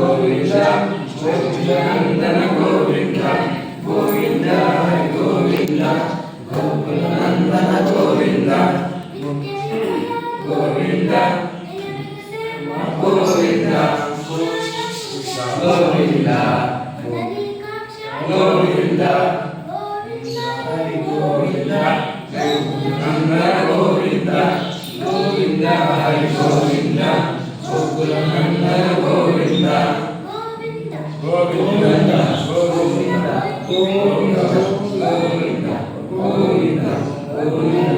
Govinda గోకులనందన Govinda Govinda Hari Govinda గోకులనందన Govinda Govinda Govinda Govinda Govinda Hari Govinda గోకులనందన Govinda Govinda Hari Govinda గోకులనందన Govinda Govinda Govinda Govinda Govinda Govinda Govinda